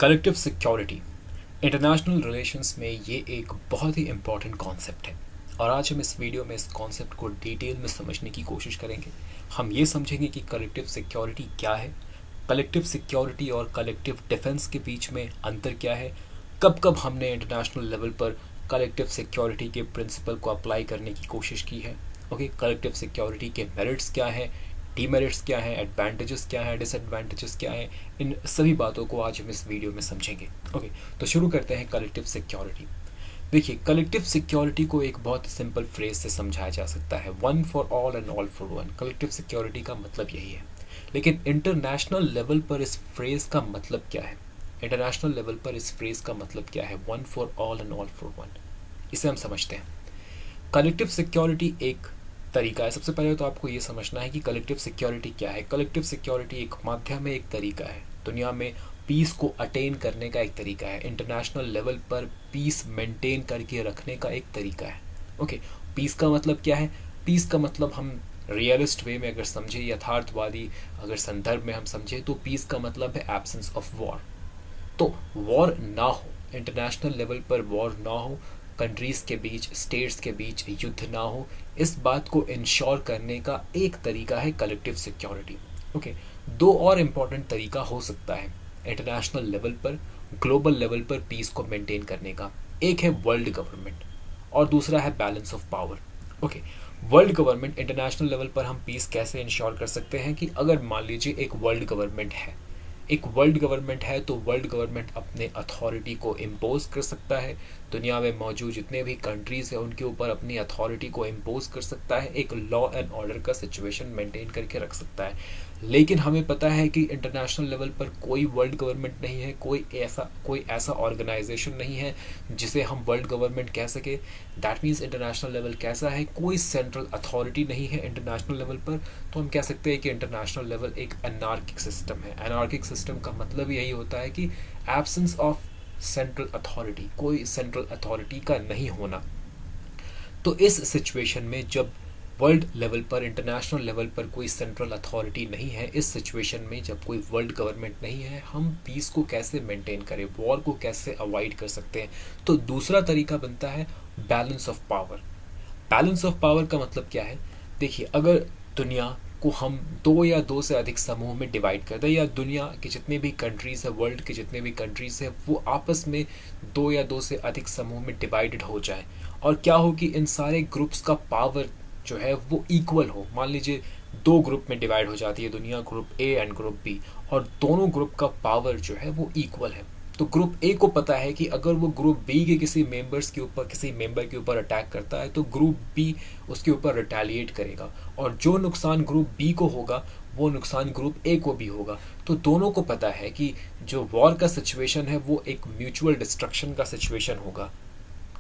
Collective security international relations में ये एक बहुत ही इम्पॉर्टेंट कॉन्सेप्ट है और आज हम इस वीडियो में इस कॉन्सेप्ट को डिटेल में समझने की कोशिश करेंगे। हम ये समझेंगे कि कलेक्टिव सिक्योरिटी क्या है, कलेक्टिव सिक्योरिटी और कलेक्टिव डिफेंस के बीच में अंतर क्या है, कब कब हमने इंटरनेशनल लेवल पर कलेक्टिव सिक्योरिटी के प्रिंसिपल को अप्लाई करने की कोशिश की है। कलेक्टिव सिक्योरिटी के मेरिट्स क्या हैं, डीमेरिट्स क्या हैं, एडवांटेजेस क्या हैं, डिसएडवांटेजेस क्या हैं, इन सभी बातों को आज हम इस वीडियो में समझेंगे। तो शुरू करते हैं कलेक्टिव सिक्योरिटी। देखिए, कलेक्टिव सिक्योरिटी को एक बहुत सिंपल फ्रेज से समझाया जा सकता है, one for all and all for one. Collective security का मतलब यही है, लेकिन इंटरनेशनल लेवल पर इस फ्रेज का मतलब क्या है? इंटरनेशनल लेवल पर इस फ्रेज का मतलब क्या है, one for all and all for one? इसे हम समझते हैं। कलेक्टिव सिक्योरिटी एक तरीका है। सबसे पहले तो आपको ये समझना है कि कलेक्टिव सिक्योरिटी क्या है। कलेक्टिव सिक्योरिटी एक माध्यम है, एक तरीका है, दुनिया में पीस को अटेन करने का एक तरीका है, इंटरनेशनल लेवल पर पीस मेंटेन करके रखने का एक तरीका है। पीस का मतलब क्या है? पीस का मतलब हम रियलिस्ट वे में अगर समझे, यथार्थवादी अगर संदर्भ में हम समझे, तो पीस का मतलब है एब्सेंस ऑफ वॉर। तो वॉर ना हो, इंटरनेशनल लेवल पर वॉर ना हो, कंट्रीज के बीच, स्टेट्स के बीच युद्ध ना हो, इस बात को इंश्योर करने का एक तरीका है कलेक्टिव सिक्योरिटी। दो और इम्पॉर्टेंट तरीका हो सकता है इंटरनेशनल लेवल पर, ग्लोबल लेवल पर पीस को मेंटेन करने का। एक है वर्ल्ड गवर्नमेंट और दूसरा है balance of power. World government, international level पर हम पीस कैसे इंश्योर कर सकते हैं कि अगर मान लीजिए एक वर्ल्ड गवर्नमेंट है, तो वर्ल्ड गवर्नमेंट अपने अथॉरिटी को इम्पोज कर सकता है, दुनिया में मौजूद जितने भी कंट्रीज हैं उनके ऊपर अपनी अथॉरिटी को इम्पोज कर सकता है, एक लॉ एंड ऑर्डर का सिचुएशन मेंटेन करके रख सकता है। लेकिन हमें पता है कि इंटरनेशनल लेवल पर कोई वर्ल्ड गवर्नमेंट नहीं है, कोई ऐसा ऑर्गेनाइजेशन नहीं है जिसे हम वर्ल्ड गवर्नमेंट कह सके। दैट मीन्स इंटरनेशनल लेवल कैसा है? कोई सेंट्रल अथॉरिटी नहीं है इंटरनेशनल लेवल पर। तो हम कह सकते हैं कि इंटरनेशनल लेवल एक अनार्किक सिस्टम है। अनार्किक सिस्टम का मतलब यही होता है कि एब्सेंस ऑफ सेंट्रल अथॉरिटी, कोई सेंट्रल अथॉरिटी का नहीं होना। तो इस सिचुएशन में जब वर्ल्ड लेवल पर, इंटरनेशनल लेवल पर कोई सेंट्रल अथॉरिटी नहीं है, इस सिचुएशन में जब कोई वर्ल्ड गवर्नमेंट नहीं है, हम पीस को कैसे मेंटेन करें, वॉर को कैसे अवॉइड कर सकते हैं? तो दूसरा तरीका बनता है balance of power. Balance of power का मतलब क्या है? देखिए, अगर दुनिया को हम दो या दो से अधिक समूह में डिवाइड कर दें, या दुनिया के जितने भी कंट्रीज है, वर्ल्ड के जितने भी कंट्रीज है, वो आपस में दो या दो से अधिक समूह में डिवाइडेड हो जाए, और क्या हो कि इन सारे ग्रुप्स का पावर जो है वो इक्वल हो। मान लीजिए दो ग्रुप में डिवाइड हो जाती है दुनिया, group A and group B, और दोनों ग्रुप का पावर जो है वो इक्वल है। तो ग्रुप ए को पता है कि अगर वो ग्रुप बी के किसी मेंबर के ऊपर अटैक करता है, तो ग्रुप बी उसके ऊपर रिटेलिएट करेगा, और जो नुकसान ग्रुप बी को होगा वो नुकसान ग्रुप ए को भी होगा। तो दोनों को पता है कि जो वॉर का सिचुएशन है वो एक म्यूचुअल डिस्ट्रक्शन का सिचुएशन होगा।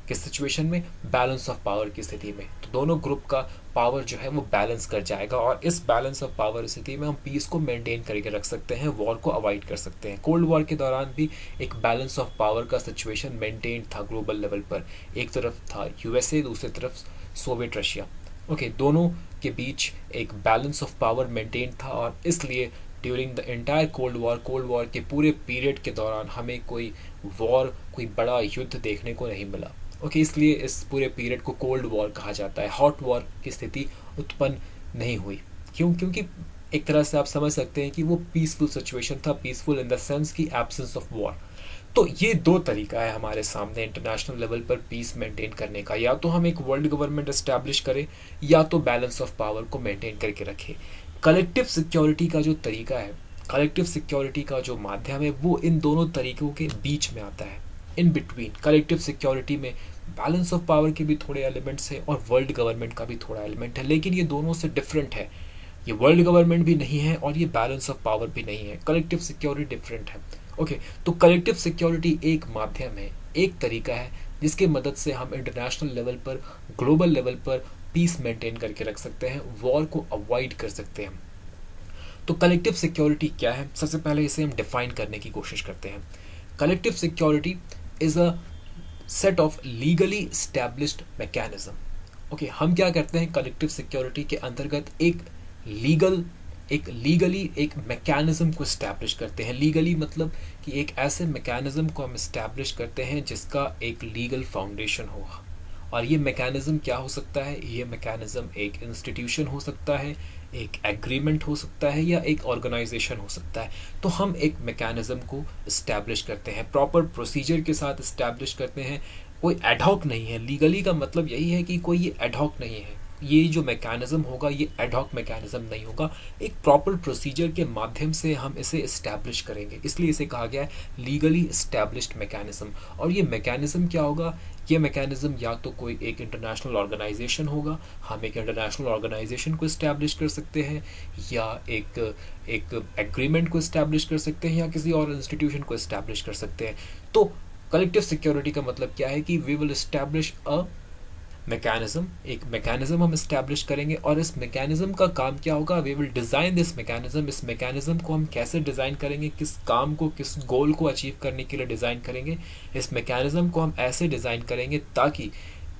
किस सिचुएशन में? बैलेंस ऑफ पावर की स्थिति में। तो दोनों ग्रुप का पावर जो है वो बैलेंस कर जाएगा, और इस बैलेंस ऑफ पावर स्थिति में हम पीस को मेंटेन करके रख सकते हैं, वॉर को अवॉइड कर सकते हैं। कोल्ड वॉर के दौरान भी एक बैलेंस ऑफ पावर का सिचुएशन मेंटेन था ग्लोबल लेवल पर। एक तरफ था यूएसए, दूसरी तरफ सोवियत रशिया। दोनों के बीच एक बैलेंस ऑफ पावर मेंटेन था, और इसलिए during the entire cold war के पूरे पीरियड के दौरान हमें कोई बड़ा युद्ध देखने को नहीं मिला। इसलिए इस पूरे पीरियड को कोल्ड वॉर कहा जाता है। हॉट वॉर की स्थिति उत्पन्न नहीं हुई। क्योंकि एक तरह से आप समझ सकते हैं कि वो पीसफुल सिचुएशन था, पीसफुल इन द सेंस की एब्सेंस ऑफ वॉर। तो ये दो तरीका है हमारे सामने इंटरनेशनल लेवल पर पीस मेंटेन करने का, या तो हम एक वर्ल्ड गवर्नमेंट एस्टैब्लिश करें, या तो बैलेंस ऑफ पावर को मेंटेन करके रखें। कलेक्टिव सिक्योरिटी का जो तरीका है, कलेक्टिव सिक्योरिटी का जो माध्यम है, वो इन दोनों तरीकों के बीच में आता है, इन बिटवीन। कलेक्टिव सिक्योरिटी में बैलेंस ऑफ पावर के भी थोड़े एलिमेंट्स हैं और वर्ल्ड गवर्नमेंट का भी थोड़ा एलिमेंट है, लेकिन ये दोनों से डिफरेंट है। ये वर्ल्ड गवर्नमेंट भी नहीं है और ये बैलेंस ऑफ पावर भी नहीं है। कलेक्टिव सिक्योरिटी डिफरेंट है। तो कलेक्टिव सिक्योरिटी एक माध्यम है, एक तरीका है जिसकी मदद से हम इंटरनेशनल लेवल पर, ग्लोबल लेवल पर पीस मेंटेन करके रख सकते हैं, वॉर को अवॉइड कर सकते हैं। तो कलेक्टिव सिक्योरिटी क्या है? सबसे पहले इसे हम डिफाइन करने की कोशिश करते हैं। Collective security is a set of legally established mechanism. हम क्या करते हैं? कलेक्टिव सिक्योरिटी के अंतर्गत एक लीगल एक लीगली एक मैकेनिज्म को इस्टेब्लिश करते हैं। लीगली मतलब कि एक ऐसे मैकेनिज्म को हम इस्टेब्लिश करते हैं जिसका एक लीगल फाउंडेशन होगा। और ये मैकेनिज्म क्या हो सकता है? ये मैकेनिज्म एक इंस्टीट्यूशन हो सकता है, एक एग्रीमेंट हो सकता है, या एक ऑर्गेनाइजेशन हो सकता है। तो हम एक मैकेनिज्म को इस्टेब्लिश करते हैं, प्रॉपर प्रोसीजर के साथ इस्टेब्लिश करते हैं। कोई एडहॉक नहीं है। लीगली का मतलब यही है कि कोई ये एडहॉक नहीं है। ये जो मैकेनिज्म होगा ये एडहॉक मैकेनिज्म नहीं होगा। एक प्रॉपर प्रोसीजर के माध्यम से हम इसे इस्टेब्लिश करेंगे, इसलिए इसे कहा गया है लीगली इस्टेब्लिश्ड मैकेनिज्म। और ये मैकेनिज्म क्या होगा? ये मैकेनिज्म या तो कोई एक इंटरनेशनल ऑर्गेनाइजेशन होगा, हम एक इंटरनेशनल ऑर्गेनाइजेशन को इस्टेब्लिश कर सकते हैं, या एक एग्रीमेंट को इस्टेब्लिश कर सकते हैं, या किसी और इंस्टीट्यूशन को इस्टेब्लिश कर सकते हैं। तो कलेक्टिव सिक्योरिटी का मतलब क्या है कि we will establish a mechanism, एक मैकेनिज्म हम इस्टेब्लिश करेंगे। और इस मैकेनिज्म का काम क्या होगा? We will design this mechanism. इस मैकेनिज्म को हम कैसे डिज़ाइन करेंगे? किस काम को, किस गोल को अचीव करने के लिए डिज़ाइन करेंगे? इस मैकेनिज्म को हम ऐसे डिज़ाइन करेंगे ताकि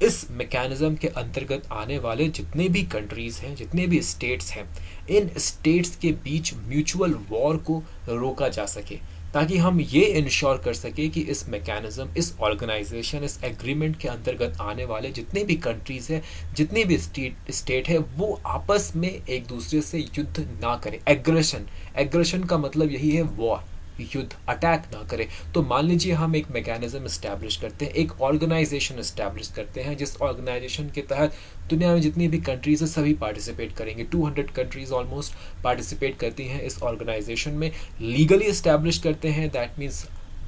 इस मैकेनिज्म के अंतर्गत आने वाले जितने भी कंट्रीज़ हैं, जितने भी स्टेट्स हैं, इन स्टेट्स के बीच म्यूचुअल वॉर को रोका जा सके, ताकि हम ये इंश्योर कर सके कि इस मैकेनिज्म, इस ऑर्गेनाइजेशन, इस एग्रीमेंट के अंतर्गत आने वाले जितने भी कंट्रीज़ हैं, जितने भी स्टेट है, वो आपस में एक दूसरे से युद्ध ना करें। एग्रेशन का मतलब यही है वॉर, युद्ध, अटैक ना करे। तो मान लीजिए हम एक मैकेनिज्म इस्टेब्लिश करते हैं, एक ऑर्गेनाइजेशन इस्टेब्लिश करते हैं, जिस ऑर्गेनाइजेशन के तहत दुनिया में जितनी भी कंट्रीज है सभी पार्टिसिपेट करेंगे। 200 कंट्रीज ऑलमोस्ट पार्टिसिपेट करती हैं इस ऑर्गेनाइजेशन में। लीगली इस्टेब्लिश करते हैं, दैट मीन्स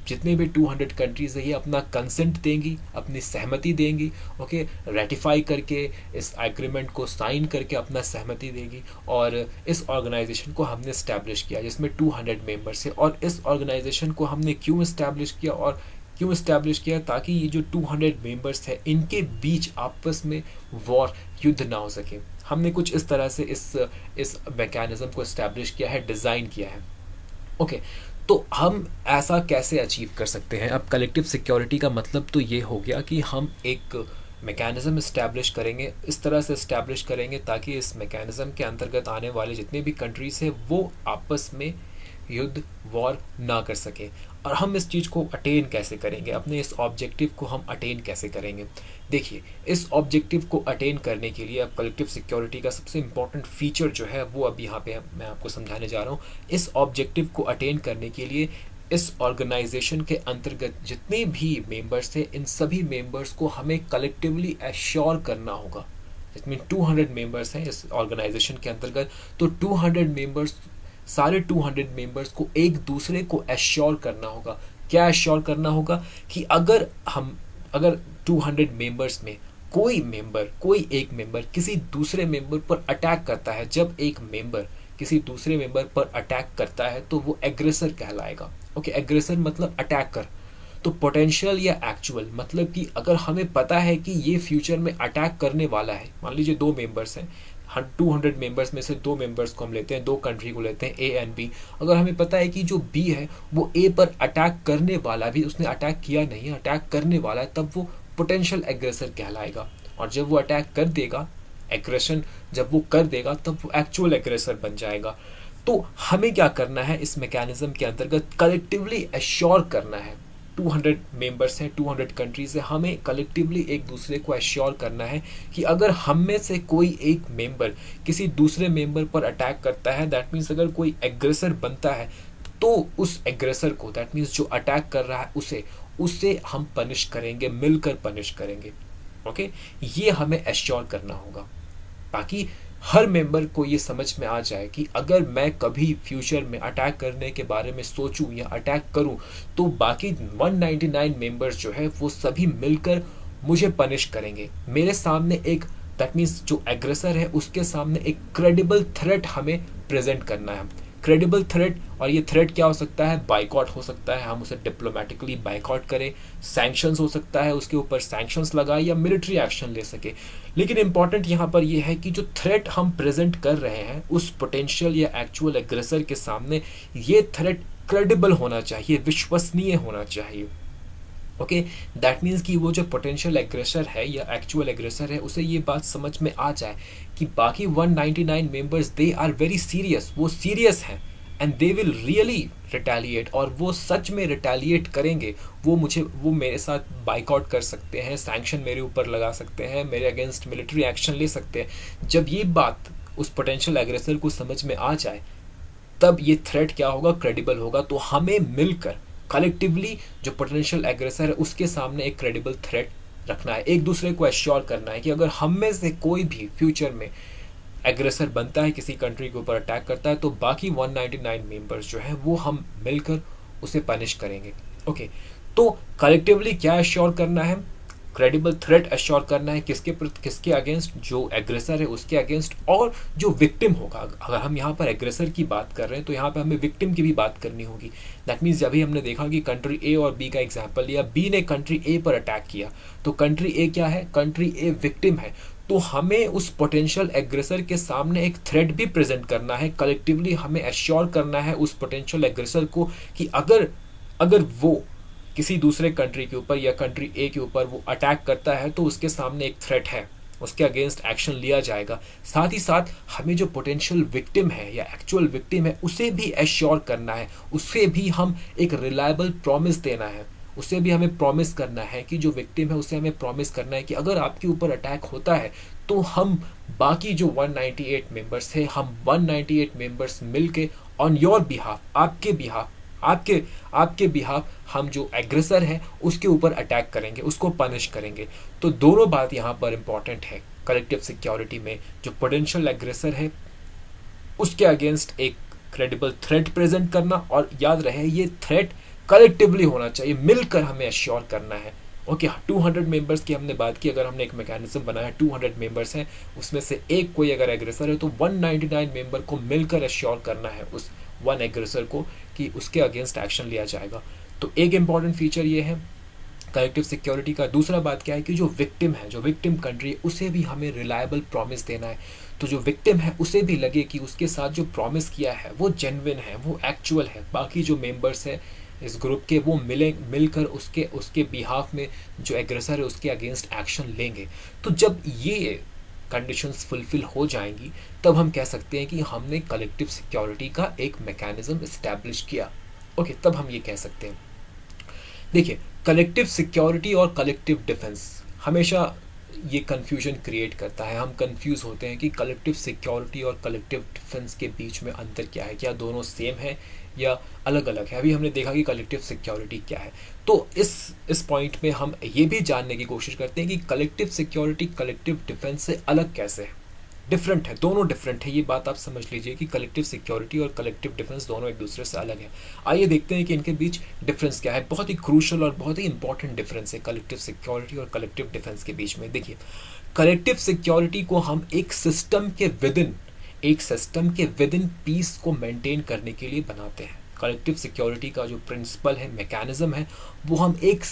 जितने भी 200 कंट्रीज है ये अपना कंसेंट देंगी, अपनी सहमति देंगी, ओके, रेटिफाई करके इस एग्रीमेंट को साइन करके अपना सहमति देगी। और इस ऑर्गेनाइजेशन को हमने इस्टेब्लिश किया जिसमें 200 मेंबर्स है। और इस ऑर्गेनाइजेशन को हमने क्यों इस्टेब्लिश किया? और क्यों इस्टेब्लिश किया? ताकि ये जो 200 मेंबर्स है इनके बीच आपस में वॉर, युद्ध ना हो सके। हमने कुछ इस तरह से इस मैकेनिज्म को इस्टेब्लिश किया है, डिज़ाइन किया है, ओके। तो हम ऐसा कैसे अचीव कर सकते हैं? अब कलेक्टिव सिक्योरिटी का मतलब तो ये हो गया कि हम एक मैकेनिज्म इस्टेब्लिश करेंगे, इस तरह से इस्टेब्लिश करेंगे ताकि इस मैकेनिज्म के अंतर्गत आने वाले जितने भी कंट्रीज़ हैं वो आपस में युद्ध, वॉर ना कर सके। और हम इस चीज़ को अटेन कैसे करेंगे? अपने इस ऑब्जेक्टिव को हम अटेन कैसे करेंगे? देखिए, इस ऑब्जेक्टिव को अटेन करने के लिए अब कलेक्टिव सिक्योरिटी का सबसे इम्पॉर्टेंट फीचर जो है वो अब यहाँ पे मैं आपको समझाने जा रहा हूँ। इस ऑब्जेक्टिव को अटेन करने के लिए इस ऑर्गेनाइजेशन के अंतर्गत जितने भी मेंबर्स हैं, इन सभी मेंबर्स को हमें कलेक्टिवली एश्योर करना होगा। इसमें 200 मेंबर्स हैं इस ऑर्गेनाइजेशन के अंतर्गत, तो 200 मेंबर्स, सारे 200 मेंबर्स को एक दूसरे को एश्योर करना होगा। क्या एश्योर करना होगा? कि अगर 200 मेंबर्स में कोई एक मेंबर किसी दूसरे मेंबर पर अटैक करता है, जब एक मेंबर किसी दूसरे मेंबर पर अटैक करता है तो वो एग्रेसर कहलाएगा, ओके। एग्रेसर मतलब अटैक कर। तो पोटेंशियल या एक्चुअल मतलब कि अगर हमें पता है कि ये फ्यूचर में अटैक करने वाला है, मान लीजिए 2 मेंबर्स हैं, 200 मेंबर्स में से 2 मेंबर्स को हम लेते हैं, 2 कंट्री को लेते हैं, ए एंड बी। अगर हमें पता है कि जो बी है वो ए पर अटैक करने वाला, भी उसने अटैक किया नहीं है, अटैक करने वाला है, तब वो पोटेंशियल एग्रेसर कहलाएगा। और जब वो अटैक कर देगा, एग्रेशन जब वो कर देगा, तब वो एक्चुअल एग्रेसर बन जाएगा। तो हमें क्या करना है? इस मैकेनिज्म के अंतर्गत कलेक्टिवली एश्योर करना है। 200 मेंबर्स हैं, 200 कंट्रीज है, हमें कलेक्टिवली एक दूसरे को एश्योर करना है कि अगर हम में से कोई एक मेंबर किसी दूसरे मेंबर पर अटैक करता है, दैट मीन्स अगर कोई एग्रेसर बनता है, तो उस एग्रेसर को, दैट मीन्स जो अटैक कर रहा है उसे हम पनिश करेंगे, मिलकर पनिश करेंगे, ओके। ये हमें एश्योर करना होगा ताकि हर मेंबर को ये समझ में आ जाए कि अगर मैं कभी फ्यूचर में अटैक करने के बारे में सोचूं या अटैक करूं तो बाकी 199 मेंबर्स जो है वो सभी मिलकर मुझे पनिश करेंगे। मेरे सामने एक, दैट मीन्स जो एग्रेसर है उसके सामने एक क्रेडिबल थ्रेट हमें प्रेजेंट करना है। क्रेडिबल थ्रेट, और ये थ्रेट क्या हो सकता है? बाइकआउट हो सकता है, हम उसे डिप्लोमेटिकली बाइकआउट करें, सैंक्शंस हो सकता है, उसके ऊपर सैंक्शंस लगाए या मिलिट्री एक्शन ले सके। लेकिन इंपॉर्टेंट यहाँ पर यह है कि जो थ्रेट हम प्रेजेंट कर रहे हैं उस पोटेंशियल या एक्चुअल एग्रेसर के सामने, ये थ्रेट क्रेडिबल होना चाहिए, विश्वसनीय होना चाहिए, ओके, दैट मीन्स कि वो जो पोटेंशियल एग्रेसर है या एक्चुअल एग्रेसर है उसे ये बात समझ में आ जाए कि बाकी 199 members they are very serious, वो सीरियस हैं and they will really retaliate, और वो सच में रिटेलिएट करेंगे। वो मेरे साथ बाइकआउट कर सकते हैं, सैंक्शन मेरे ऊपर लगा सकते हैं, मेरे अगेंस्ट मिलिट्री एक्शन ले सकते हैं। जब ये बात उस पोटेंशियल एग्रेसर को समझ में आ जाए तब ये थ्रेट क्या होगा, क्रेडिबल होगा। तो हमें मिलकर कलेक्टिवली जो पोटेंशियल एग्रेसर है उसके सामने एक क्रेडिबल थ्रेट रखना है, एक दूसरे को एश्योर करना है कि अगर हम में से कोई भी फ्यूचर में एग्रेसर बनता है, किसी कंट्री के ऊपर अटैक करता है, तो बाकी 199 मेंबर्स जो है वो हम मिलकर उसे पनिश करेंगे। ओके, तो कलेक्टिवली क्या एश्योर करना है, क्रेडिबल थ्रेट एश्योर करना है, किसके अगेंस्ट, जो एग्रेसर है उसके अगेंस्ट, और जो विक्टिम होगा। अगर हम यहाँ पर एग्रेसर की बात कर रहे हैं तो यहाँ पर हमें विक्टिम की भी बात करनी होगी। दैट मीन्स अभी हमने देखा कि कंट्री ए और बी का एग्जाम्पल लिया, बी ने कंट्री ए पर अटैक किया, तो कंट्री ए क्या है, कंट्री ए विक्टिम है। तो हमें उस पोटेंशियल एग्रेसर के सामने एक थ्रेट भी प्रेजेंट करना है, कलेक्टिवली हमें एश्योर करना है उस पोटेंशियल एग्रेसर को कि अगर वो किसी दूसरे कंट्री के ऊपर या कंट्री ए के ऊपर वो अटैक करता है तो उसके सामने एक थ्रेट है, उसके अगेंस्ट एक्शन लिया जाएगा। साथ ही साथ हमें जो पोटेंशियल विक्टिम है या एक्चुअल विक्टिम है उसे भी एश्योर करना है, उसे भी हम एक रिलायबल प्रॉमिस देना है, उसे भी हमें प्रॉमिस करना है कि जो विक्टिम है उसे हमें प्रॉमिस करना है कि अगर आपके ऊपर अटैक होता है तो हम बाकी जो 198 मेंबर्स थे, हम 198 मेंबर्स मिलके ऑन योर बिहाफ, आपके बिहाफ हम जो एग्रेसर है उसके ऊपर अटैक करेंगे, उसको पनिश करेंगे। तो दोनों बात यहाँ पर इंपॉर्टेंट है कलेक्टिव सिक्योरिटी में। जो पोटेंशियल एग्रेसर है उसके अगेंस्ट एक क्रेडिबल थ्रेट प्रेजेंट करना, और याद रहे ये थ्रेट कलेक्टिवली होना चाहिए, मिलकर हमें एश्योर करना है। ओके, 200 मेंबर्स की हमने बात की, अगर हमने एक मैकेनिज्म बनाया, 200 मेंबर्स हैं, उसमें से एक कोई अगर एग्रेसर है तो 199 मेंबर को मिलकर एश्योर करना है उस वन एग्रेसर को कि उसके अगेंस्ट एक्शन लिया जाएगा। तो एक इंपॉर्टेंट फीचर ये है कलेक्टिव सिक्योरिटी का। दूसरा बात क्या है कि जो विक्टिम है, जो विक्टिम कंट्री है, उसे भी हमें रिलायबल प्रॉमिस देना है। तो जो विक्टिम है उसे भी लगे कि उसके साथ जो प्रॉमिस किया है वो जेन्युइन है, वो एक्चुअल है। बाकी जो मेंबर्स है इस ग्रुप के वो मिलकर उसके बिहाफ में जो एग्रेसर है उसके अगेंस्ट एक्शन लेंगे। तो जब ये कंडीशंस फुलफिल हो जाएंगी तब हम कह सकते हैं कि हमने कलेक्टिव सिक्योरिटी का एक मैकेनिज्म इस्टेब्लिश किया। ओके, तब हम ये कह सकते हैं। देखिए, कलेक्टिव सिक्योरिटी और कलेक्टिव डिफेंस हमेशा ये कन्फ्यूजन क्रिएट करता है। हम कंफ्यूज होते हैं कि कलेक्टिव सिक्योरिटी और कलेक्टिव डिफेंस के बीच में अंतर क्या है, क्या दोनों सेम है या अलग अलग है। अभी हमने देखा कि कलेक्टिव सिक्योरिटी क्या है, तो इस पॉइंट में हम ये भी जानने की कोशिश करते हैं कि कलेक्टिव सिक्योरिटी कलेक्टिव डिफेंस से अलग कैसे है, डिफरेंट है, दोनों डिफरेंट है। ये बात आप समझ लीजिए कि कलेक्टिव सिक्योरिटी और कलेक्टिव डिफेंस दोनों एक दूसरे से अलग है। आइए देखते हैं कि इनके बीच डिफरेंस क्या है। बहुत ही क्रूशल और बहुत ही इंपॉर्टेंट डिफरेंस है कलेक्टिव सिक्योरिटी और कलेक्टिव डिफेंस के बीच में। देखिए, कलेक्टिव सिक्योरिटी को हम एक सिस्टम के विद इन पीस को मेंटेन करने के लिए बनाते हैं। कलेक्टिव सिक्योरिटी का जो प्रिंसिपल है, मैकेनिज्म है, वो हम एक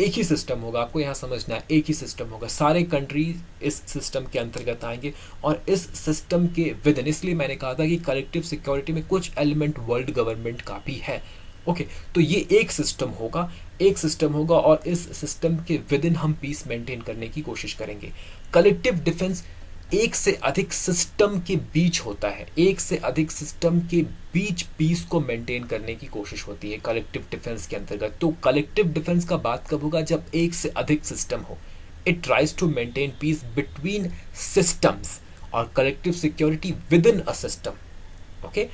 ही सिस्टम होगा, आपको यहाँ समझना है, एक ही सिस्टम होगा, सारे कंट्रीज इस सिस्टम के अंतर्गत आएंगे और इस सिस्टम के विद इन, इसलिए मैंने कहा था कि कलेक्टिव सिक्योरिटी में कुछ एलिमेंट वर्ल्ड गवर्नमेंट का भी है। ओके, तो ये एक सिस्टम होगा और इस सिस्टम के विद इन हम पीस मेंटेन करने की कोशिश करेंगे। कलेक्टिव डिफेंस एक से अधिक सिस्टम के बीच होता है, एक से अधिक सिस्टम के बीच पीस को मेंटेन करने की कोशिश होती है कलेक्टिव डिफेंस के अंतर्गत। तो कलेक्टिव डिफेंस का बात कब होगा, जब एक से अधिक सिस्टम हो। It tries to maintain peace between systems, और collective security within a system. Okay,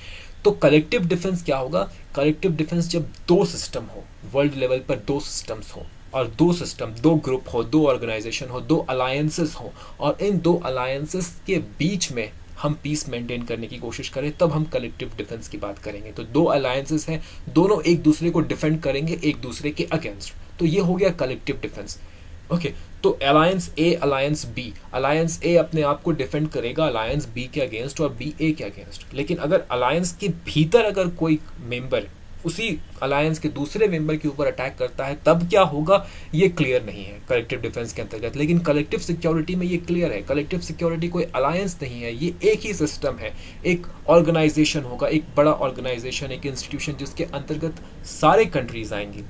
तो कलेक्टिव डिफेंस क्या होगा, कलेक्टिव डिफेंस जब दो सिस्टम हो, वर्ल्ड लेवल पर दो सिस्टम्स हो, और दो ग्रुप हो, दो ऑर्गेनाइजेशन हो, दो अलायंसेस हो, और इन दो अलायंसेस के बीच में हम पीस मेंटेन करने की कोशिश करें, तब हम कलेक्टिव डिफेंस की बात करेंगे। तो दो अलायंसेस हैं, दोनों एक दूसरे को डिफेंड करेंगे एक दूसरे के अगेंस्ट, तो ये हो गया कलेक्टिव डिफेंस। ओके, तो अलायंस ए, अलायंस ए अपने आप को डिफेंड करेगा अलायंस बी के अगेंस्ट और बी ए के अगेंस्ट। लेकिन अगर अलायंस के भीतर अगर कोई मेंबर उसी अलायंस के दूसरे मेंबर के ऊपर अटैक करता है, तब क्या होगा ये क्लियर नहीं है कलेक्टिव डिफेंस के अंतर्गत। लेकिन कलेक्टिव सिक्योरिटी में ये क्लियर है, कलेक्टिव सिक्योरिटी कोई अलायंस नहीं है, ये एक ही सिस्टम है, एक ऑर्गेनाइजेशन होगा, एक बड़ा ऑर्गेनाइजेशन, एक इंस्टीट्यूशन जिसके अंतर्गत सारे कंट्रीज आएंगी।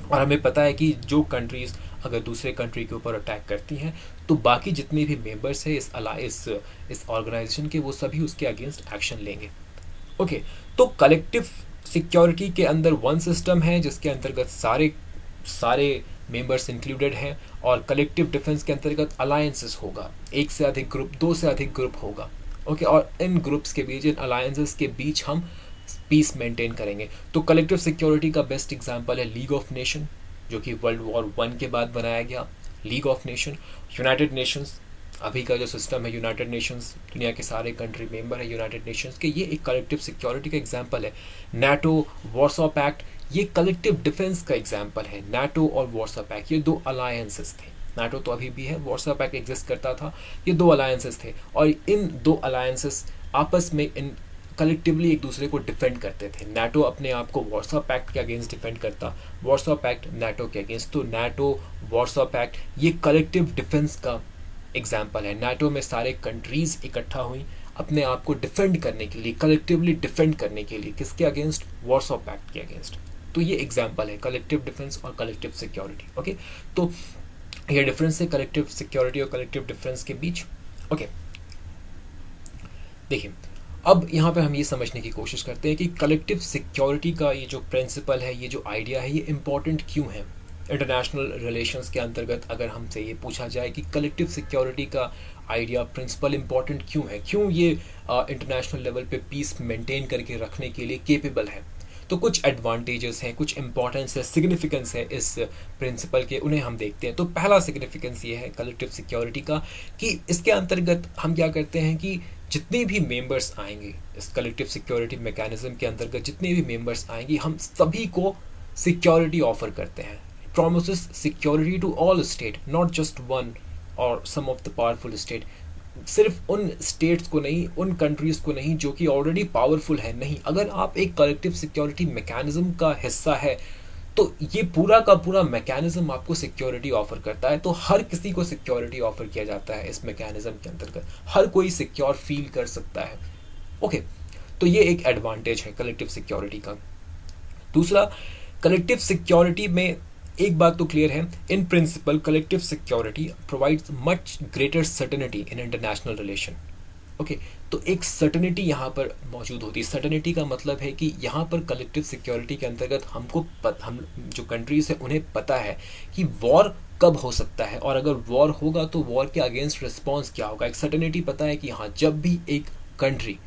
और हमें पता है कि जो कंट्रीज़ अगर दूसरे कंट्री के ऊपर अटैक करती हैं तो बाकी जितने भी मेंबर्स हैं इस ऑर्गेनाइजेशन के, वो सभी उसके अगेंस्ट एक्शन लेंगे। ओके, तो कलेक्टिव सिक्योरिटी के अंदर वन सिस्टम है जिसके अंतर्गत सारे सारे मेंबर्स इंक्लूडेड हैं, और कलेक्टिव डिफेंस के अंतर्गत अलायंसेस होगा, एक से अधिक ग्रुप, दो से अधिक ग्रुप होगा। ओके, और इन ग्रुप्स के बीच, इन अलायंसेस के बीच हम पीस मेंटेन करेंगे। तो कलेक्टिव सिक्योरिटी का बेस्ट एग्जांपल है लीग ऑफ नेशन, जो कि वर्ल्ड वॉर 1 के बाद बनाया गया। League of nation, United Nations, अभी का जो सिस्टम है यूनाइटेड नेशंस, दुनिया के सारे कंट्री मेंबर है यूनाइटेड नेशंस के, ये एक कलेक्टिव सिक्योरिटी का एग्जांपल है। नाटो, वॉर्सो पैक्ट, ये कलेक्टिव डिफेंस का एग्जांपल है। नाटो और वॉर्सो पैक्ट ये दो अलायंसेस थे। नाटो तो अभी भी है, वॉर्सो पैक्ट एग्जिस्ट करता था, ये दो अलायंसेस थे, और इन दो अलायंसेस आपस में इन कलेक्टिवली एक दूसरे को डिफेंड करते थे। नाटो अपने आप को वॉर्सो पैक्ट के अगेंस्ट डिफेंड करता, वॉर्सो पैक्ट नाटो के अगेंस्ट। तो नाटो, वॉर्सो पैक्ट ये कलेक्टिव डिफेंस का एग्जाम्पल है। नाटो में सारे कंट्रीज इकट्ठा हुई अपने आप को डिफेंड करने के लिए, कलेक्टिवली डिफेंड करने के लिए, किसके अगेंस्ट? वॉर्सो पैक्ट के अगेंस्ट। तो ये एग्जाम्पल है कलेक्टिव डिफेंस और कलेक्टिव सिक्योरिटी। ओके, तो ये डिफरेंस है कलेक्टिव सिक्योरिटी और कलेक्टिव डिफेंस के बीच। ओके, देखिए अब यहाँ पे हम ये समझने की कोशिश करते हैं कि कलेक्टिव सिक्योरिटी का ये जो प्रिंसिपल है, ये जो आइडिया है, ये इम्पॉर्टेंट क्यों है। इंटरनेशनल रिलेशंस के अंतर्गत अगर हमसे ये पूछा जाए कि कलेक्टिव सिक्योरिटी का आइडिया, प्रिंसिपल इम्पॉर्टेंट क्यों है, क्यों ये इंटरनेशनल लेवल पे पीस मेंटेन करके रखने के लिए केपेबल है, तो कुछ एडवांटेजेस हैं, कुछ इंपॉर्टेंस है, सिग्निफिकेंस है इस प्रिंसिपल के, उन्हें हम देखते हैं। तो पहला सिग्निफिकेंस ये है कलेक्टिव सिक्योरिटी का कि इसके अंतर्गत हम क्या करते हैं कि जितने भी मेंबर्स आएंगे इस कलेक्टिव सिक्योरिटी मैकेनिज्म के अंतर्गत, जितने भी मेंबर्स आएंगे, हम सभी को सिक्योरिटी ऑफर करते हैं। promises security to all state, not just one or some of the powerful state। सिर्फ उन स्टेट्स को नहीं, उन कंट्रीज को नहीं जो कि ऑलरेडी पावरफुल है, नहीं। अगर आप एक कलेक्टिव सिक्योरिटी मैकेनिज्म का हिस्सा है तो ये पूरा का पूरा मैकेनिज्म आपको सिक्योरिटी ऑफर करता है। तो हर किसी को सिक्योरिटी ऑफर किया जाता है इस मैकेनिज्म के अंतर्गत, हर कोई सिक्योर फील कर सकता है। ओके, तो ये एक एडवांटेज है कलेक्टिव सिक्योरिटी का। दूसरा, कलेक्टिव सिक्योरिटी में एक बात तो क्लियर है, in principle collective security provides much greater certainty in international relation. Okay, तो एक सर्टेनिटी यहाँ पर मौजूद होती है। सर्टेनिटी का मतलब है कि यहाँ पर कलेक्टिव सिक्योरिटी के अंतर्गत हम जो कंट्रीज है उन्हें पता है कि वॉर कब हो सकता है, और अगर वॉर होगा तो वॉर के अगेंस्ट रिस्पॉन्स क्या होगा। एक सर्टेनिटी पता है कि हाँ, जब भी एक कंट्री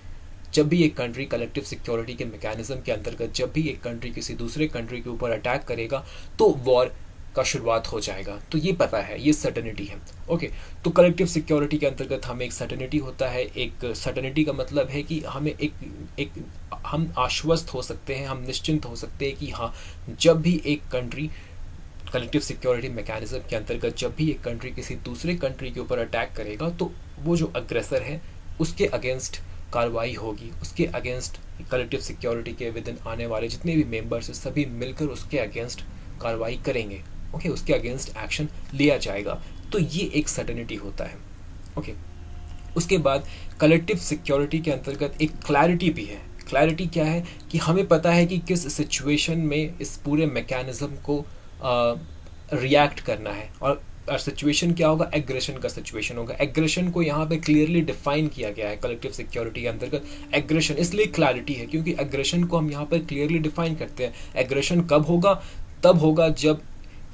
कलेक्टिव सिक्योरिटी के मैकेनिज्म के अंतर्गत, जब भी एक कंट्री किसी दूसरे कंट्री के ऊपर अटैक करेगा तो वॉर का शुरुआत हो जाएगा। तो ये पता है, ये सर्टेनिटी है। ओके, तो कलेक्टिव सिक्योरिटी के अंतर्गत हमें एक सर्टेनिटी होता है। एक सर्टेनिटी का मतलब है कि हमें हम आश्वस्त हो सकते हैं, हम निश्चिंत हो सकते हैं कि हाँ, जब भी एक कंट्री कलेक्टिव सिक्योरिटी मैकेनिज्म के अंतर्गत, जब भी एक कंट्री किसी दूसरे कंट्री के ऊपर अटैक करेगा तो वो जो अग्रेसर है उसके अगेंस्ट कार्रवाई होगी, उसके अगेंस्ट कलेक्टिव सिक्योरिटी के विद इन आने वाले जितने भी मेंबर्स हैं सभी मिलकर उसके अगेंस्ट कार्रवाई करेंगे। ओके, उसके अगेंस्ट एक्शन लिया जाएगा। तो ये एक सर्टेनिटी होता है। ओके, उसके बाद कलेक्टिव सिक्योरिटी के अंतर्गत एक क्लैरिटी भी है। क्लैरिटी क्या है कि हमें पता है कि किस सिचुएशन में इस पूरे मैकेनिज्म को रिएक्ट करना है, और सिचुएशन क्या होगा, एग्रेशन का सिचुएशन होगा। एग्रेशन को यहाँ पे क्लियरली डिफाइन किया गया है कलेक्टिव सिक्योरिटी के अंतर्गत। एग्रेशन इसलिए क्लैरिटी है क्योंकि एग्रेशन को हम यहाँ पर क्लियरली डिफाइन करते हैं। एग्रेशन कब होगा? तब होगा जब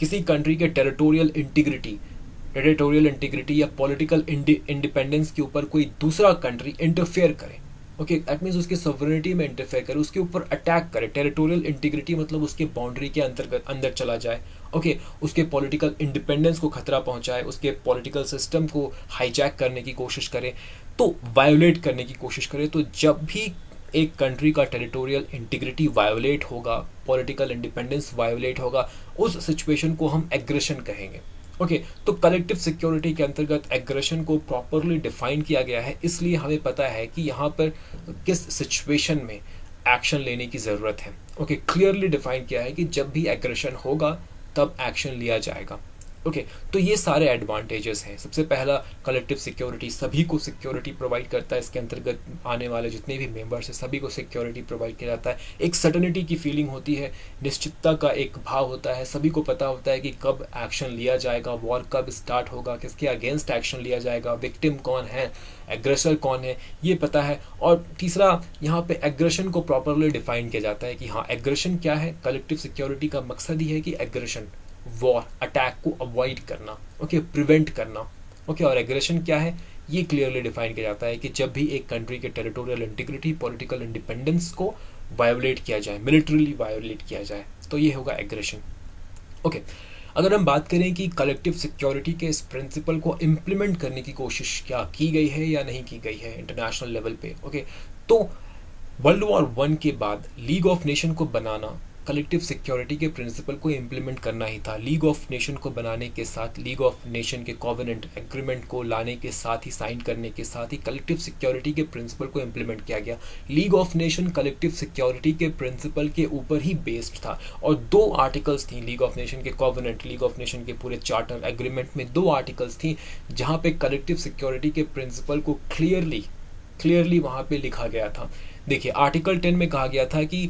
किसी कंट्री के टेरिटोरियल इंटीग्रिटी या पॉलिटिकल इंडिपेंडेंस के ऊपर कोई दूसरा कंट्री इंटरफेयर करे। ओके, दैट मीन्स उसके सॉवरेनिटी में इंटरफेयर करे, उसके ऊपर अटैक करे। टेरिटोरियल इंटीग्रिटी मतलब उसके बाउंड्री के अंदर चला जाए। ओके, उसके पॉलिटिकल इंडिपेंडेंस को खतरा पहुंचाए, उसके पॉलिटिकल सिस्टम को हाईजैक करने की कोशिश करे, तो वायोलेट करने की कोशिश करे। तो जब भी एक कंट्री का टेरिटोरियल इंटीग्रिटी वायोलेट होगा, पॉलिटिकल इंडिपेंडेंस वायोलेट होगा, उस सिचुएशन को हम एग्रेशन कहेंगे। ओके, तो कलेक्टिव सिक्योरिटी के अंतर्गत एग्रेशन को प्रॉपरली डिफाइन किया गया है, इसलिए हमें पता है कि यहाँ पर किस सिचुएशन में एक्शन लेने की ज़रूरत है। ओके, क्लियरली डिफाइन किया है कि जब भी एग्रेशन होगा तब एक्शन लिया जाएगा। ओके तो ये सारे एडवांटेजेस हैं। सबसे पहला, कलेक्टिव सिक्योरिटी सभी को सिक्योरिटी प्रोवाइड करता है। इसके अंतर्गत आने वाले जितने भी मेंबर्स हैं सभी को सिक्योरिटी प्रोवाइड किया जाता है। एक सर्टेनिटी की फीलिंग होती है, निश्चितता का एक भाव होता है, सभी को पता होता है कि कब एक्शन लिया जाएगा, वॉर कब स्टार्ट होगा, किसके अगेंस्ट एक्शन लिया जाएगा, विक्टिम कौन है, एग्रेसर कौन है, ये पता है। और तीसरा, यहाँ पे एग्रेशन को प्रॉपरली डिफाइन किया जाता है कि हाँ एग्रेशन क्या है। कलेक्टिव सिक्योरिटी का मकसद ही है कि एग्रेशन, वॉर, अटैक को अवॉइड करना, ओके, प्रिवेंट करना, ओके। और एग्रेशन क्या है ये क्लियरली डिफाइन किया जाता है कि जब भी एक कंट्री के टेरिटोरियल इंटीग्रिटी, पॉलिटिकल इंडिपेंडेंस को वायोलेट किया जाए, मिलिट्रीली वायोलेट किया जाए, तो ये होगा एग्रेशन, ओके। अगर हम बात करें कि कलेक्टिव सिक्योरिटी के इस प्रिंसिपल को इम्प्लीमेंट करने की कोशिश क्या की गई है या नहीं की गई है इंटरनेशनल लेवल पे, ओके, तो वर्ल्ड वॉर 1 के बाद लीग ऑफ नेशन को बनाना कलेक्टिव सिक्योरिटी के प्रिंसिपल को इम्प्लीमेंट करना ही था। लीग ऑफ नेशन को बनाने के साथ, लीग ऑफ नेशन के कॉवेनेंट एग्रीमेंट को लाने के साथ ही, साइन करने के साथ ही कलेक्टिव सिक्योरिटी के प्रिंसिपल को इम्प्लीमेंट किया गया। League of nation collective security के प्रिंसिपल के ऊपर ही बेस्ड था और 2 आर्टिकल्स थी लीग ऑफ नेशन के कॉवेनेंट, लीग ऑफ नेशन के पूरे चार्टर एग्रीमेंट में 2 आर्टिकल्स थी जहाँ पे कलेक्टिव सिक्योरिटी के प्रिंसिपल को क्लियरली वहाँ पे लिखा गया था। देखिए आर्टिकल 10 में कहा गया था कि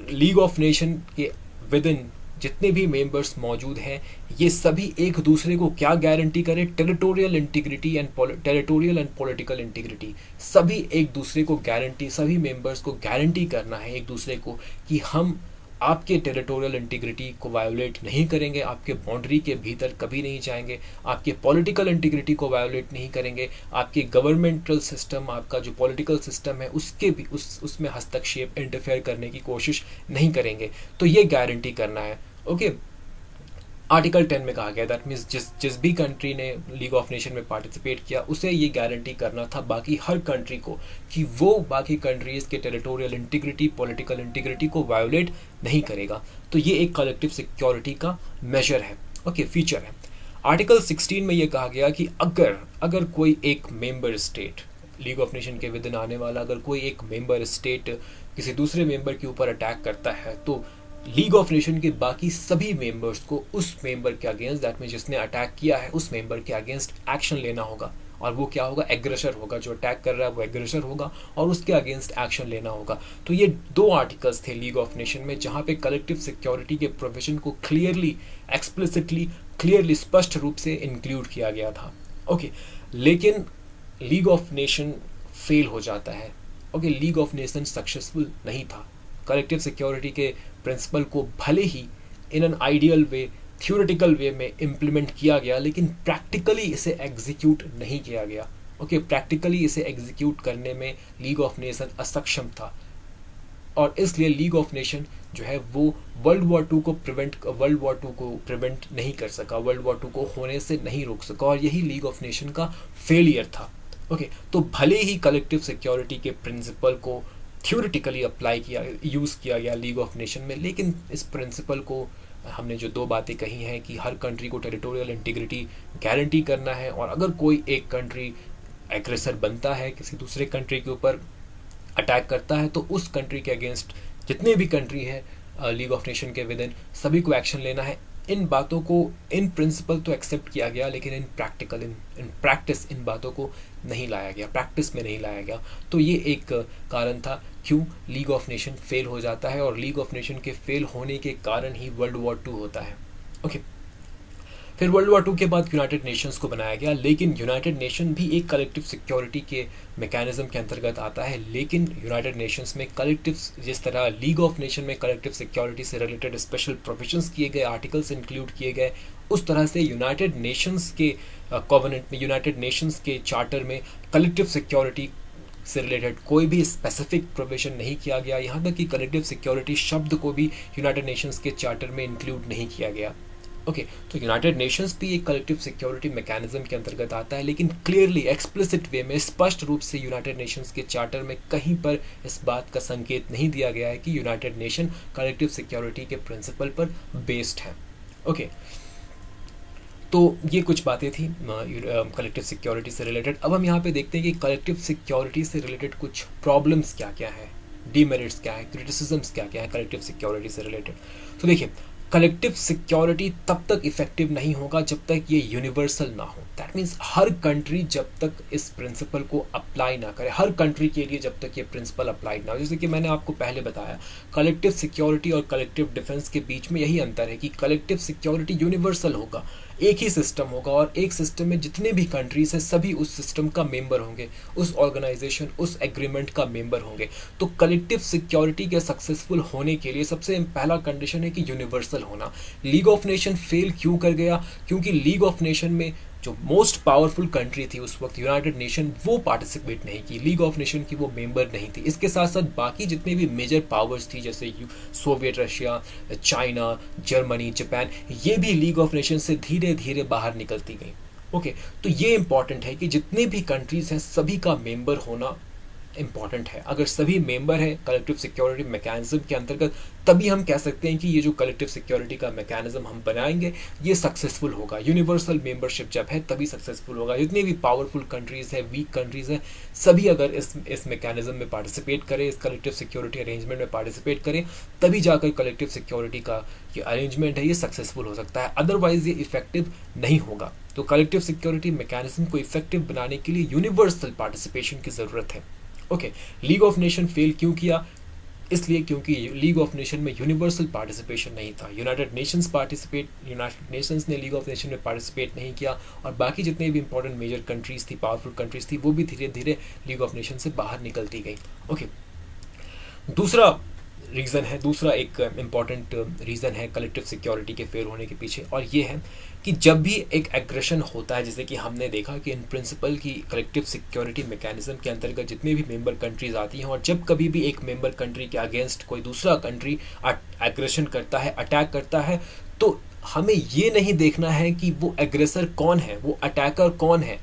लीग ऑफ नेशन के विद इन जितने भी मेंबर्स मौजूद हैं ये सभी एक दूसरे को क्या गारंटी करें, territorial integrity and political integrity. सभी एक दूसरे को गारंटी, सभी मेंबर्स को गारंटी करना है एक दूसरे को कि हम आपके टेरिटोरियल इंटीग्रिटी को वायोलेट नहीं करेंगे, आपके बाउंड्री के भीतर कभी नहीं जाएंगे, आपके पॉलिटिकल इंटीग्रिटी को वायोलेट नहीं करेंगे, आपके गवर्नमेंटल सिस्टम, आपका जो पॉलिटिकल सिस्टम है उसके भी उसमें हस्तक्षेप, इंटरफेयर करने की कोशिश नहीं करेंगे। तो ये गारंटी करना है, ओके। आर्टिकल 10 में कहा गया दैट मीन्स जिस भी कंट्री ने लीग ऑफ नेशन में पार्टिसिपेट किया उसे ये गारंटी करना था बाकी हर कंट्री को कि वो बाकी कंट्रीज के टेरिटोरियल इंटीग्रिटी, पॉलिटिकल इंटीग्रिटी को वायोलेट नहीं करेगा। तो ये एक कलेक्टिव सिक्योरिटी का मेजर है, ओके, फीचर है। आर्टिकल 16 में ये कहा गया कि अगर कोई एक member state, league of nation के विद इन आने वाला अगर कोई एक मेंबर स्टेट किसी दूसरे मेंबर के ऊपर अटैक करता है तो लीग ऑफ नेशन के बाकी सभी मेंबर्स को उस मेंबर के अगेंस्ट, दैट मीन जिसने अटैक किया है उस मेंबर के अगेंस्ट एक्शन लेना होगा। और वो क्या होगा, एग्रेसर होगा, जो अटैक कर रहा है वो एग्रेसर होगा और उसके अगेंस्ट एक्शन लेना होगा। तो ये 2 आर्टिकल्स थे लीग ऑफ नेशन में जहाँ पे कलेक्टिव सिक्योरिटी के प्रोविजन को क्लियरली, एक्सप्लिसिटली, क्लियरली, स्पष्ट रूप से इंक्लूड किया गया था, ओके। लेकिन लीग ऑफ नेशन फेल हो जाता है, okay. League of Nation successful नहीं था। कलेक्टिव सिक्योरिटी के प्रिंसिपल को भले ही in an ideal way, theoretical way में इम्प्लीमेंट किया गया लेकिन प्रैक्टिकली इसे एग्जीक्यूट नहीं किया गया, ओके। प्रैक्टिकली इसे एग्जीक्यूट करने में लीग ऑफ नेशन असक्षम था और इसलिए लीग ऑफ नेशन जो है वो वर्ल्ड वॉर 2 को प्रिवेंट नहीं कर सका, वर्ल्ड वॉर 2 को होने से नहीं रोक सका और यही लीग ऑफ नेशन का फेलियर था, ओके। तो भले ही कलेक्टिव सिक्योरिटी के प्रिंसिपल को थ्योरेटिकली अप्लाई किया, यूज़ किया गया लीग ऑफ नेशन में, लेकिन इस प्रिंसिपल को हमने जो 2 बातें कही हैं कि हर कंट्री को टेरिटोरियल इंटीग्रिटी गारंटी करना है और अगर कोई एक कंट्री एग्रेसर बनता है, किसी दूसरे कंट्री के ऊपर अटैक करता है तो उस कंट्री के अगेंस्ट जितने भी कंट्री है लीग ऑफ नेशन के विद इन सभी को एक्शन लेना है। इन बातों को, इन प्रिंसिपल तो एक्सेप्ट किया गया लेकिन इन प्रैक्टिस इन बातों को नहीं लाया गया, प्रैक्टिस में नहीं लाया गया। तो ये एक कारण था क्यों लीग ऑफ नेशन फेल हो जाता है और लीग ऑफ नेशन के फेल होने के कारण ही वर्ल्ड वॉर 2 होता है, ओके। फिर वर्ल्ड वॉर 2 के बाद यूनाइटेड नेशंस को बनाया गया, लेकिन यूनाइटेड नेशन भी एक कलेक्टिव सिक्योरिटी के मैकेनिज्म के अंतर्गत आता है। लेकिन यूनाइटेड नेशंस में कलेक्टिव, जिस तरह लीग ऑफ नेशन में कलेक्टिव सिक्योरिटी से रिलेटेड स्पेशल प्रोविजंस किए गए, आर्टिकल्स इंक्लूड किए गए, उस तरह से यूनाइटेड नेशंस के कॉवेनेंट में, यूनाइटेड नेशंस के चार्टर में कलेक्टिव सिक्योरिटी से रिलेटेड कोई भी स्पेसिफिक प्रोविजन नहीं किया गया। यहाँ तक कि कलेक्टिव सिक्योरिटी शब्द को भी यूनाइटेड नेशंस के चार्टर में इंक्लूड नहीं किया गया, ओके। तो यूनाइटेड नेशंस भी एक कलेक्टिव सिक्योरिटी मैकेनिज्म के अंतर्गत आता है लेकिन क्लियरली, एक्सप्लिसिट वे में, स्पष्ट रूप से यूनाइटेड नेशंस के चार्टर में कहीं पर इस बात का संकेत नहीं दिया गया है कि यूनाइटेड नेशन कलेक्टिव सिक्योरिटी के प्रिंसिपल पर बेस्ड है, ओके। तो ये कुछ बातें थी कलेक्टिव सिक्योरिटी से रिलेटेड। अब हम यहाँ पे देखते हैं कि कलेक्टिव सिक्योरिटी से रिलेटेड कुछ प्रॉब्लम्स क्या क्या है, डीमेरिट्स क्या है, क्रिटिसिजम्स क्या क्या है कलेक्टिव सिक्योरिटी से रिलेटेड। तो देखिए, कलेक्टिव सिक्योरिटी तब तक इफेक्टिव नहीं होगा जब तक ये यूनिवर्सल ना हो। दैट मीन्स हर कंट्री जब तक इस प्रिंसिपल को अप्लाई ना करे, हर कंट्री के लिए जब तक ये प्रिंसिपल अप्लाई ना हो। जैसे कि मैंने आपको पहले बताया, कलेक्टिव सिक्योरिटी और कलेक्टिव डिफेंस के बीच में यही अंतर है कि कलेक्टिव सिक्योरिटी यूनिवर्सल होगा, एक ही सिस्टम होगा, और एक सिस्टम में जितने भी कंट्रीज हैं सभी उस सिस्टम का मेंबर होंगे, उस ऑर्गेनाइजेशन, उस एग्रीमेंट का मेंबर होंगे। तो कलेक्टिव सिक्योरिटी के सक्सेसफुल होने के लिए सबसे पहला कंडीशन है कि यूनिवर्सल होना। लीग ऑफ नेशन फेल क्यों कर गया? क्योंकि लीग ऑफ नेशन में जो मोस्ट पावरफुल कंट्री थी उस वक्त, यूनाइटेड नेशन, वो पार्टिसिपेट नहीं की, लीग ऑफ नेशन की वो मेंबर नहीं थी। इसके साथ साथ बाकी जितने भी मेजर पावर्स थी, जैसे Soviet Russia, China, Germany, Japan, ये भी लीग ऑफ नेशन से धीरे धीरे बाहर निकलती गई। ओके, तो ये इंपॉर्टेंट है कि जितने भी कंट्रीज हैं सभी का मेंबर होना इंपॉर्टेंट है। अगर सभी मेंबर है कलेक्टिव सिक्योरिटी मैकेनिज्म के अंतर्गत, तभी हम कह सकते हैं कि ये जो कलेक्टिव सिक्योरिटी का मैकेनिज्म हम बनाएंगे ये सक्सेसफुल होगा। यूनिवर्सल मेंबरशिप जब है तभी सक्सेसफुल होगा। जितनी भी पावरफुल कंट्रीज है, वीक कंट्रीज है, सभी अगर इस मैकेनिज्म में पार्टिसिपेट करें, इस कलेक्टिव सिक्योरिटी अरेंजमेंट में पार्टिसिपेट करें, तभी जाकर कलेक्टिव सिक्योरिटी का ये अरेंजमेंट है ये सक्सेसफुल हो सकता है। अदरवाइज ये इफेक्टिव नहीं होगा। तो कलेक्टिव सिक्योरिटी मैकेनिज्म को इफेक्टिव बनाने के लिए यूनिवर्सल पार्टिसिपेशन की जरूरत है। Okay, League of nation fail क्यों किया? इसलिए क्योंकि लीग ऑफ नेशन में यूनिवर्सल पार्टिसिपेशन नहीं था। यूनाइटेड नेशंस ने लीग ऑफ नेशन में पार्टिसिपेट नहीं किया, और बाकी जितने भी इंपॉर्टेंट मेजर कंट्रीज थी, पावरफुल कंट्रीज थी, वो भी धीरे धीरे लीग ऑफ नेशन से बाहर निकलती गई। ओके, दूसरा एक इम्पॉर्टेंट रीज़न है कलेक्टिव सिक्योरिटी के फेल होने के पीछे, और ये है कि जब भी एक एग्रेशन होता है, जैसे कि हमने देखा कि इन प्रिंसिपल की कलेक्टिव सिक्योरिटी मैकेनिज्म के अंतर्गत जितने भी मेंबर कंट्रीज आती हैं, और जब कभी भी एक मेंबर कंट्री के अगेंस्ट कोई दूसरा कंट्री एग्रेशन करता है, अटैक करता है, तो हमें ये नहीं देखना है कि वो एग्रेसर कौन है, वो अटैकर कौन है,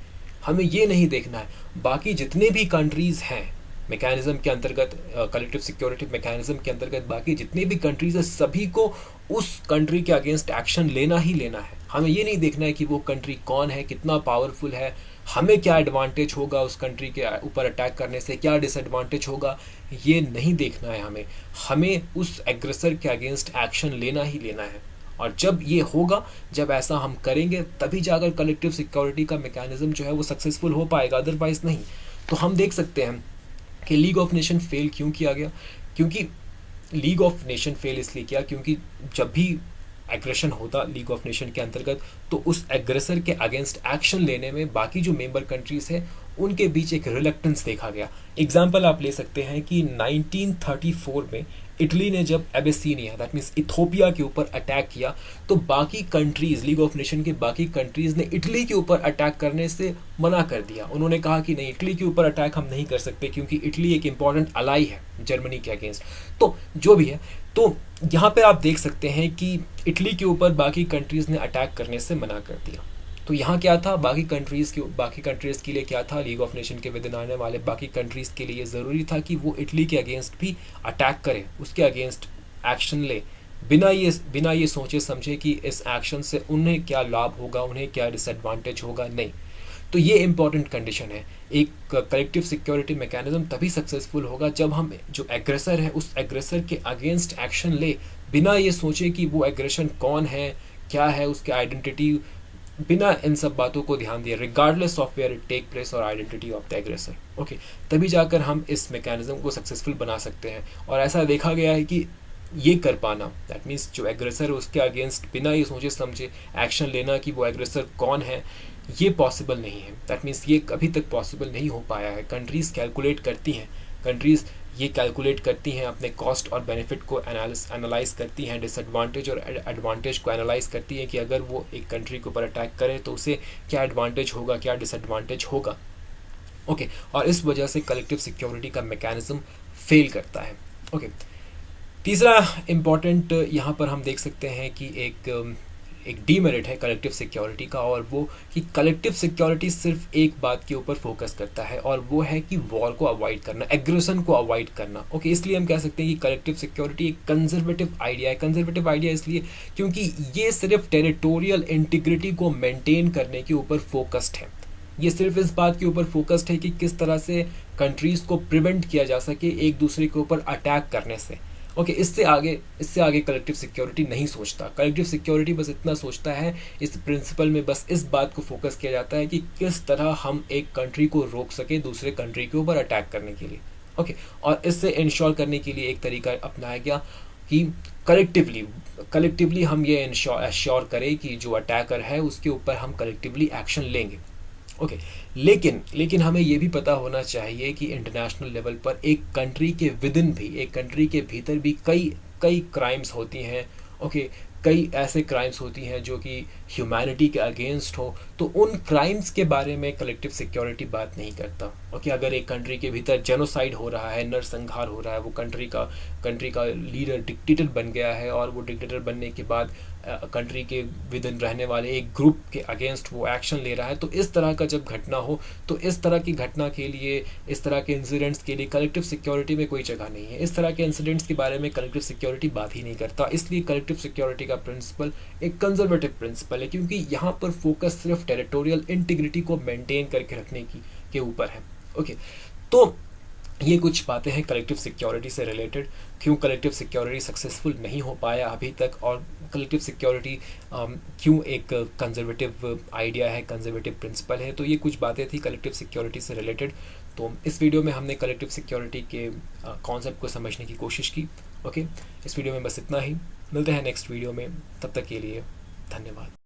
हमें ये नहीं देखना है। बाकी जितने भी कंट्रीज़ हैं मैकेनिज्म के अंतर्गत, कलेक्टिव सिक्योरिटी मैकेनिज्म के अंतर्गत, बाकी जितने भी कंट्रीज है सभी को उस कंट्री के अगेंस्ट एक्शन लेना ही लेना है। हमें ये नहीं देखना है कि वो कंट्री कौन है, कितना पावरफुल है, हमें क्या एडवांटेज होगा उस कंट्री के ऊपर अटैक करने से, क्या डिसएडवांटेज होगा, ये नहीं देखना है हमें उस एग्रेसर के अगेंस्ट एक्शन लेना ही लेना है। और जब ये होगा, जब ऐसा हम करेंगे, तभी जाकर कलेक्टिव सिक्योरिटी का मैकेनिज्म जो है वो सक्सेसफुल हो पाएगा, अदरवाइज नहीं। तो हम देख सकते हैं कि लीग ऑफ नेशन फेल क्यों किया गया? क्योंकि लीग ऑफ नेशन फेल इसलिए किया क्योंकि जब भी एग्रेशन होता लीग ऑफ नेशन के अंतर्गत, तो उस एग्रेसर के अगेंस्ट एक्शन लेने में बाकी जो मेंबर कंट्रीज हैं उनके बीच एक रिलक्टेंस देखा गया। एग्जाम्पल आप ले सकते हैं कि 1934 में इटली ने जब एबेसिनिया, दैट मीन्स इथोपिया के ऊपर अटैक किया, तो बाकी कंट्रीज, लीग ऑफ नेशन के बाकी कंट्रीज ने इटली के ऊपर अटैक करने से मना कर दिया। उन्होंने कहा कि नहीं, इटली के ऊपर अटैक हम नहीं कर सकते क्योंकि इटली एक इंपॉर्टेंट अलाई है जर्मनी के अगेंस्ट। तो जो भी है, तो यहाँ पे आप देख सकते हैं कि इटली के ऊपर बाकी कंट्रीज ने अटैक करने से मना कर दिया। तो यहाँ क्या था, बाकी कंट्रीज़ के लिए क्या था, लीग ऑफ नेशन के विदिन आने वाले बाकी कंट्रीज़ के लिए ज़रूरी था कि वो इटली के अगेंस्ट भी अटैक करे, उसके अगेंस्ट एक्शन ले, बिना ये सोचे समझे कि इस एक्शन से उन्हें क्या लाभ होगा, उन्हें क्या डिसएडवांटेज होगा, नहीं। तो ये इंपॉर्टेंट कंडीशन है। एक कलेक्टिव सिक्योरिटी मैकेनिज्म तभी सक्सेसफुल होगा जब हम जो एग्रेसर है उस एग्रेसर के अगेंस्ट एक्शन ले, बिना ये सोचे कि वो एग्रेशन कौन है, क्या है उसकी आइडेंटिटी, बिना इन सब बातों को ध्यान दिए, regardless of where it take place और identity of the aggressor. Okay, तभी जाकर हम इस मैकेनिज्म को सक्सेसफुल बना सकते हैं। और ऐसा देखा गया है कि ये कर पाना, दैट मीन्स जो एग्रेसर है उसके अगेंस्ट बिना ये सोचे समझे एक्शन लेना कि वो एग्रेसर कौन है, ये पॉसिबल नहीं है। दैट मीन्स ये अभी तक पॉसिबल नहीं हो पाया है। कंट्रीज़ कैलकुलेट करती हैं, कंट्रीज़ ये कैलकुलेट करती हैं, अपने कॉस्ट और बेनिफिट को एनालाइज करती हैं, डिसएडवांटेज और एडवांटेज को एनालाइज करती हैं कि अगर वो एक कंट्री के ऊपर अटैक करे तो उसे क्या एडवांटेज होगा, क्या डिसएडवांटेज होगा। ओके, और इस वजह से कलेक्टिव सिक्योरिटी का मैकेनिज्म फेल करता है। ओके, तीसरा इम्पॉर्टेंट यहाँ पर हम देख सकते हैं कि एक डीमेरिट है कलेक्टिव सिक्योरिटी का, और वो कि कलेक्टिव सिक्योरिटी सिर्फ एक बात के ऊपर फोकस करता है, और वो है कि वॉर को अवॉइड करना, एग्रेशन को अवॉइड करना। ओके, इसलिए हम कह सकते हैं कि कलेक्टिव सिक्योरिटी एक कंजर्वेटिव आइडिया है। कंजर्वेटिव आइडिया इसलिए क्योंकि ये सिर्फ टेरिटोरियल इंटीग्रिटी को मेंटेन करने के ऊपर फोकस्ड है। ये सिर्फ इस बात के ऊपर फोकस्ड है कि किस तरह से कंट्रीज़ को प्रिवेंट किया जा सके एक दूसरे के ऊपर अटैक करने से, ओके, इससे आगे कलेक्टिव सिक्योरिटी नहीं सोचता। कलेक्टिव सिक्योरिटी बस इतना सोचता है, इस प्रिंसिपल में बस इस बात को फोकस किया जाता है कि किस तरह हम एक कंट्री को रोक सके दूसरे कंट्री के ऊपर अटैक करने के लिए। ओके, और इससे इंश्योर करने के लिए एक तरीका अपनाया गया कि कलेक्टिवली हम ये एश्योर करें कि जो अटैकर है उसके ऊपर हम कलेक्टिवली एक्शन लेंगे। ओके, लेकिन हमें ये भी पता होना चाहिए कि इंटरनेशनल लेवल पर एक कंट्री के विदिन भी, एक कंट्री के भीतर भी कई कई क्राइम्स होती हैं। ओके, कई ऐसे क्राइम्स होती हैं जो कि ह्यूमैनिटी के अगेंस्ट हो, तो उन क्राइम्स के बारे में कलेक्टिव सिक्योरिटी बात नहीं करता। ओके, अगर एक कंट्री के भीतर जेनोसाइड हो रहा है, नरसंहार हो रहा है, वो कंट्री का लीडर डिक्टेटर बन गया है, और वो डिक्टेटर बनने के बाद कंट्री के विदिन रहने वाले एक ग्रुप के अगेंस्ट वो एक्शन ले रहा है, तो इस तरह का जब घटना हो, तो इस तरह की घटना के लिए, इस तरह के इंसिडेंट्स के लिए कलेक्टिव सिक्योरिटी में कोई जगह नहीं है। इस तरह के इंसिडेंट्स के बारे में कलेक्टिव सिक्योरिटी बात ही नहीं करता। इसलिए कलेक्टिव सिक्योरिटी का प्रिंसिपल एक कंजर्वेटिव प्रिंसिपल है, क्योंकि यहाँ पर फोकस सिर्फ टेरिटोरियल इंटीग्रिटी को मेंटेन करके रखने की के ऊपर है। ओके, तो ये कुछ बातें हैं कलेक्टिव सिक्योरिटी से रिलेटेड, क्यों कलेक्टिव सिक्योरिटी सक्सेसफुल नहीं हो पाया अभी तक, और कलेक्टिव सिक्योरिटी क्यों एक कंजर्वेटिव आइडिया है, कंजर्वेटिव प्रिंसिपल है। तो ये कुछ बातें थी कलेक्टिव सिक्योरिटी से रिलेटेड। तो इस वीडियो में हमने कलेक्टिव सिक्योरिटी के कॉन्सेप्ट को समझने की कोशिश की। ओके, इस वीडियो में बस इतना ही, मिलते हैं नेक्स्ट वीडियो में, तब तक के लिए धन्यवाद।